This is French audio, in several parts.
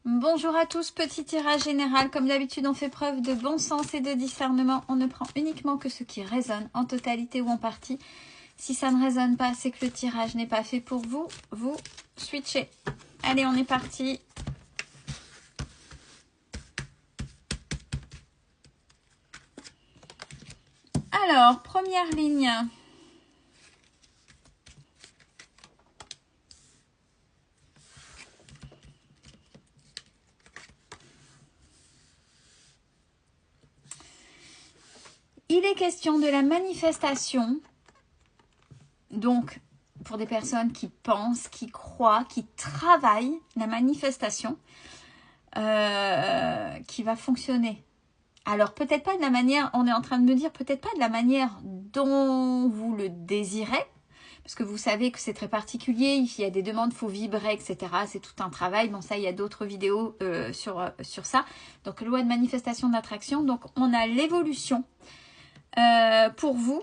Bonjour à tous, petit tirage général. Comme d'habitude, on fait preuve de bon sens et de discernement. On ne prend uniquement que ce qui résonne, en totalité ou en partie. Si ça ne résonne pas, c'est que le tirage n'est pas fait pour vous. Vous switchez. Allez, on est parti. Alors, première ligne. Il est question de la manifestation. Donc, pour des personnes qui pensent, qui croient, qui travaillent, la manifestation qui va fonctionner. Alors, peut-être pas de la manière, on est en train de me dire, peut-être pas de la manière dont vous le désirez, parce que vous savez que c'est très particulier, il y a des demandes, il faut vibrer, etc. C'est tout un travail. Bon, ça, il y a d'autres vidéos sur ça. Donc, loi de manifestation d'attraction. Donc, on a l'évolution pour vous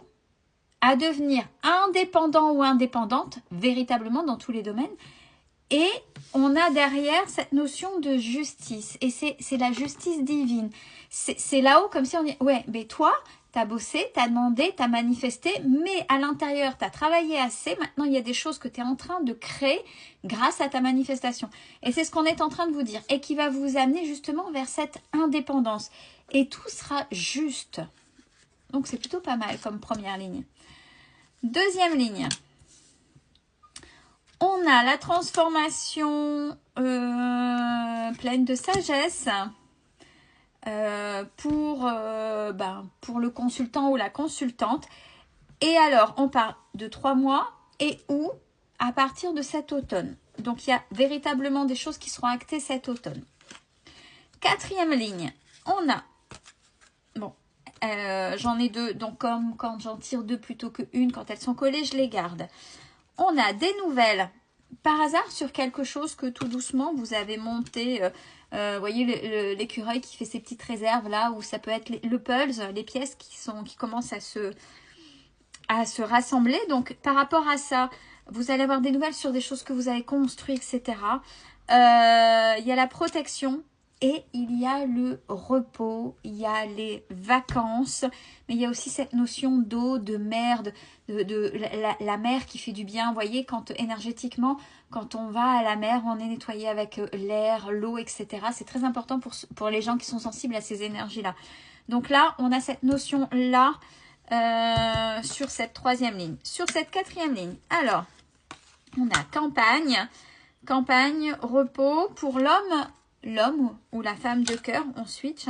à devenir indépendant ou indépendante, véritablement dans tous les domaines. Et on a derrière cette notion de justice. Et c'est la justice divine. C'est là-haut comme si on dit, ouais, mais toi, tu as bossé, tu as demandé, tu as manifesté, mais à l'intérieur, tu as travaillé assez. Maintenant, il y a des choses que tu es en train de créer grâce à ta manifestation. Et c'est ce qu'on est en train de vous dire. Et qui va vous amener justement vers cette indépendance. Et tout sera juste. Donc, c'est plutôt pas mal comme première ligne. Deuxième ligne. On a la transformation pleine de sagesse pour le consultant ou la consultante. Et alors, on parle de 3 mois et ou à partir de cet automne. Donc, il y a véritablement des choses qui seront actées cet automne. Quatrième ligne, on a... Bon, j'en ai 2, donc comme quand j'en tire 2 plutôt qu'une, quand elles sont collées, je les garde. On a des nouvelles par hasard sur quelque chose que tout doucement vous avez monté. Vous voyez l'écureuil qui fait ses petites réserves là, où ça peut être le pulse, les pièces qui commencent à se rassembler. Donc par rapport à ça, vous allez avoir des nouvelles sur des choses que vous avez construites, etc. Il y a la protection. Et il y a le repos, il y a les vacances, mais il y a aussi cette notion d'eau, de mer, la mer qui fait du bien. Vous voyez, quand énergétiquement, quand on va à la mer, on est nettoyé avec l'air, l'eau, etc. C'est très important pour les gens qui sont sensibles à ces énergies-là. Donc là, on a cette notion-là sur cette troisième ligne. Sur cette quatrième ligne, alors, on a campagne, repos pour l'homme ou la femme de cœur, on switch.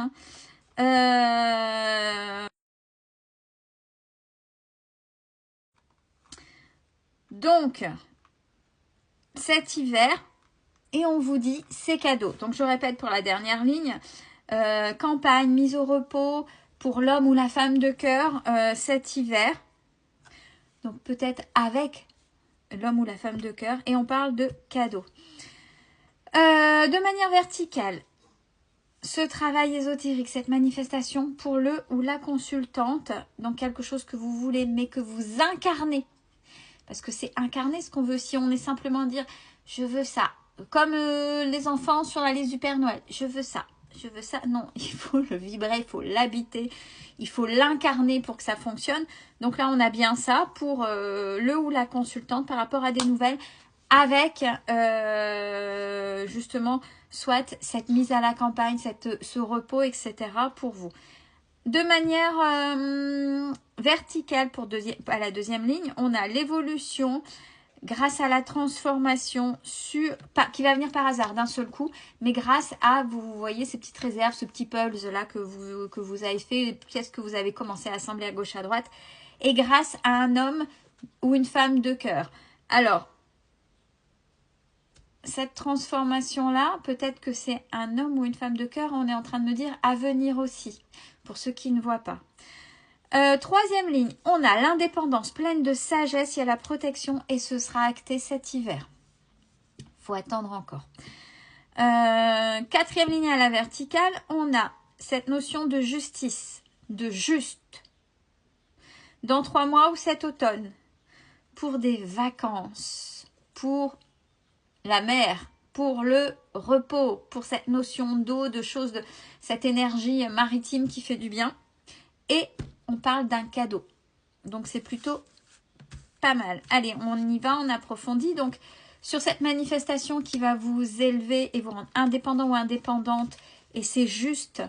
Donc, cet hiver, et on vous dit, c'est cadeau. Donc, je répète pour la dernière ligne, campagne, mise au repos pour l'homme ou la femme de cœur cet hiver. Donc, peut-être avec l'homme ou la femme de cœur. Et on parle de cadeau. De manière verticale, ce travail ésotérique, cette manifestation pour le ou la consultante, dans quelque chose que vous voulez, mais que vous incarnez. Parce que c'est incarner ce qu'on veut. Si on est simplement à dire, je veux ça. Comme les enfants sur la liste du Père Noël. Je veux ça. Je veux ça. Non, il faut le vibrer, il faut l'habiter. Il faut l'incarner pour que ça fonctionne. Donc là, on a bien ça pour le ou la consultante par rapport à des nouvelles. Avec justement soit cette mise à la campagne, ce repos, etc. pour vous. De manière verticale à la deuxième ligne, on a l'évolution grâce à la transformation qui va venir par hasard d'un seul coup, mais grâce à, vous voyez, ces petites réserves, ce petit pulse là que vous avez fait, les pièces que vous avez commencé à assembler à gauche à droite, et grâce à un homme ou une femme de cœur. Alors, cette transformation-là, peut-être que c'est un homme ou une femme de cœur, on est en train de me dire à venir aussi, pour ceux qui ne voient pas. Troisième ligne, on a l'indépendance pleine de sagesse, il y a la protection et ce sera acté cet hiver. Il faut attendre encore. Quatrième ligne à la verticale, on a cette notion de justice, de juste. Dans 3 mois ou cet automne, pour des vacances, pour la mer, pour le repos, pour cette notion d'eau, de choses, de cette énergie maritime qui fait du bien. Et on parle d'un cadeau. Donc, c'est plutôt pas mal. Allez, on y va, on approfondit. Donc, sur cette manifestation qui va vous élever et vous rendre indépendant ou indépendante, et c'est juste,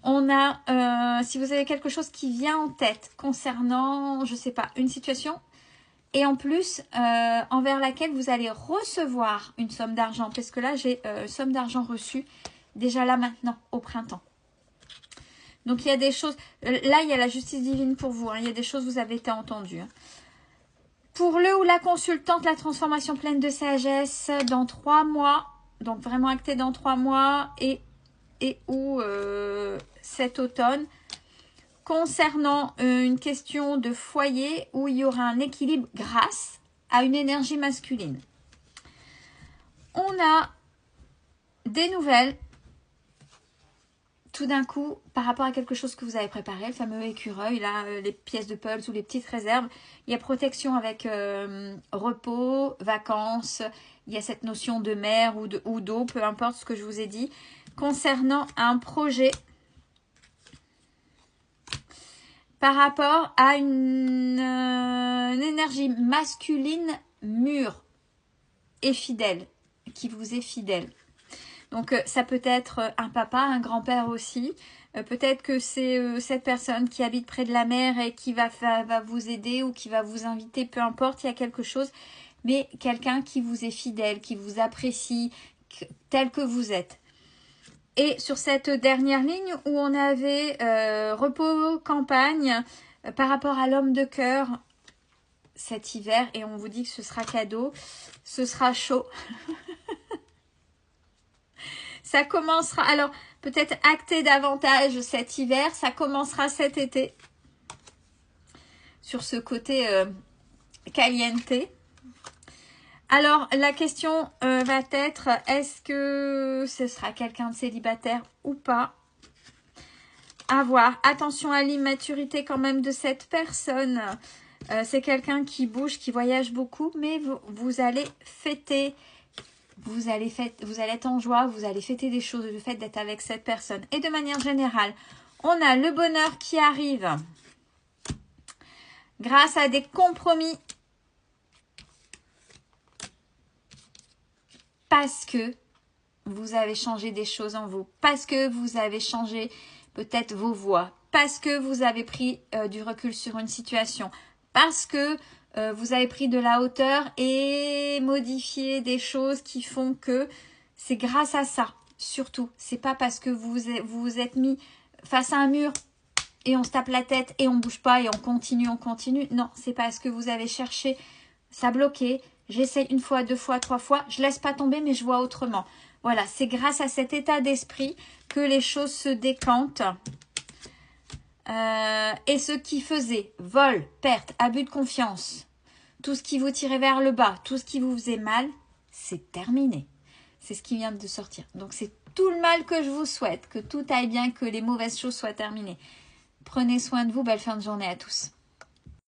on a, si vous avez quelque chose qui vient en tête concernant, je sais pas, une situation, et en plus, envers laquelle vous allez recevoir une somme d'argent, parce que là, j'ai une somme d'argent reçue, déjà là maintenant, au printemps. Donc, il y a des choses, là, il y a la justice divine pour vous, hein, il y a des choses, vous avez été entendu. Hein. Pour le ou la consultante, la transformation pleine de sagesse dans 3 mois, donc vraiment acté dans 3 mois et ou cet automne, concernant une question de foyer où il y aura un équilibre grâce à une énergie masculine. On a des nouvelles tout d'un coup par rapport à quelque chose que vous avez préparé, le fameux écureuil, là, les pièces de pulse ou les petites réserves. Il y a protection avec repos, vacances, il y a cette notion de mer ou d'eau, peu importe ce que je vous ai dit, concernant un projet par rapport à une énergie masculine mûre et fidèle, qui vous est fidèle. Donc, ça peut être un papa, un grand-père aussi. Peut-être que c'est cette personne qui habite près de la mer et qui va vous aider ou qui va vous inviter, peu importe, il y a quelque chose. Mais quelqu'un qui vous est fidèle, qui vous apprécie tel que vous êtes. Et sur cette dernière ligne où on avait repos, campagne, par rapport à l'homme de cœur cet hiver, et on vous dit que ce sera cadeau, ce sera chaud. Ça commencera, alors peut-être acter davantage cet hiver, ça commencera cet été. Sur ce côté caliente. Alors la question va être, est-ce que ce sera quelqu'un de célibataire ou pas? À voir. Attention à l'immaturité quand même de cette personne. C'est quelqu'un qui bouge, qui voyage beaucoup, mais vous allez fêter. Vous allez être en joie, vous allez fêter des choses, le fait d'être avec cette personne. Et de manière générale, on a le bonheur qui arrive grâce à des compromis. Parce que vous avez changé des choses en vous. Parce que vous avez changé peut-être vos voix. Parce que vous avez pris du recul sur une situation. Parce que vous avez pris de la hauteur et modifié des choses qui font que c'est grâce à ça, surtout. C'est pas parce que vous vous êtes mis face à un mur et on se tape la tête et on bouge pas et on continue. Non, c'est parce que vous avez cherché, ça bloquait. J'essaie une fois, 2 fois, 3 fois. Je laisse pas tomber, mais je vois autrement. Voilà, c'est grâce à cet état d'esprit que les choses se décantent. Et ce qui faisait vol, perte, abus de confiance, tout ce qui vous tirait vers le bas, tout ce qui vous faisait mal, c'est terminé. C'est ce qui vient de sortir. Donc c'est tout le mal que je vous souhaite, que tout aille bien, que les mauvaises choses soient terminées. Prenez soin de vous, belle fin de journée à tous.